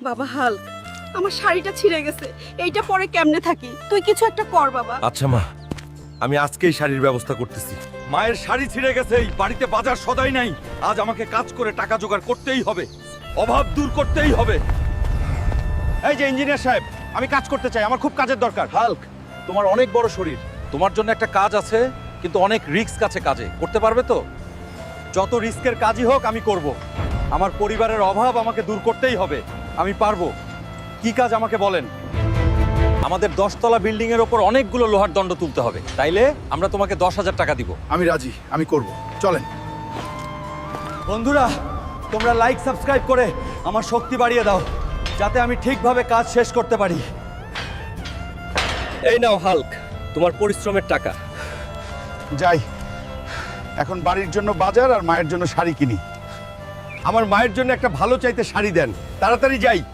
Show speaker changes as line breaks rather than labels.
বাবা হাল্ক, আমার শাড়িটা ছিঁড়ে গেছে, এইটা পরে কেমনে থাকি? তুই কিছু একটা কর বাবা।
আচ্ছা মা, আমি আজকেই শাড়ির ব্যবস্থা করতেছি। মায়ের শাড়ি ছিঁড়ে গেছে, বাড়িতে বাজার সদাই নাই। আজ আমাকে কাজ করে টাকা জোগাড় করতেই হবে, অভাব দূর করতেই হবে।
এই যে ইঞ্জিনিয়ার সাহেব, আমি কাজ করতে চাই, আমার খুব কাজের দরকার।
হাল্ক, তোমার অনেক বড় শরীর, তোমার জন্য একটা কাজ আছে, কিন্তু অনেক রিস্ক আছে কাজে। করতে পারবে তো?
যত রিস্কের কাজই হোক আমি করব। আমার পরিবারের অভাব আমাকে দূর করতেই হবে, আমি পারবো। কি কাজ আমাকে বলেন।
আমাদের 10তলা বিল্ডিং এর ওপর অনেকগুলো লোহার দণ্ড তুলতে হবে, তাইলে আমরা তোমাকে 10,000 টাকা দিব।
আমি রাজি, আমি করব। চলেন।
বন্ধুরা, তোমরা লাইক সাবস্ক্রাইব করে আমার শক্তি বাড়িয়ে দাও, যাতে আমি ঠিকভাবে কাজ শেষ করতে পারি।
এই নাও হাল্ক, তোমার পরিশ্রমের টাকা।
যাই, এখন বাড়ির জন্য বাজার আর মায়ের জন্য শাড়ি কিনি।
আমার মায়ের জন্য একটা ভালো চাইতে শাড়ি দেন, তাড়াতাড়ি যাই।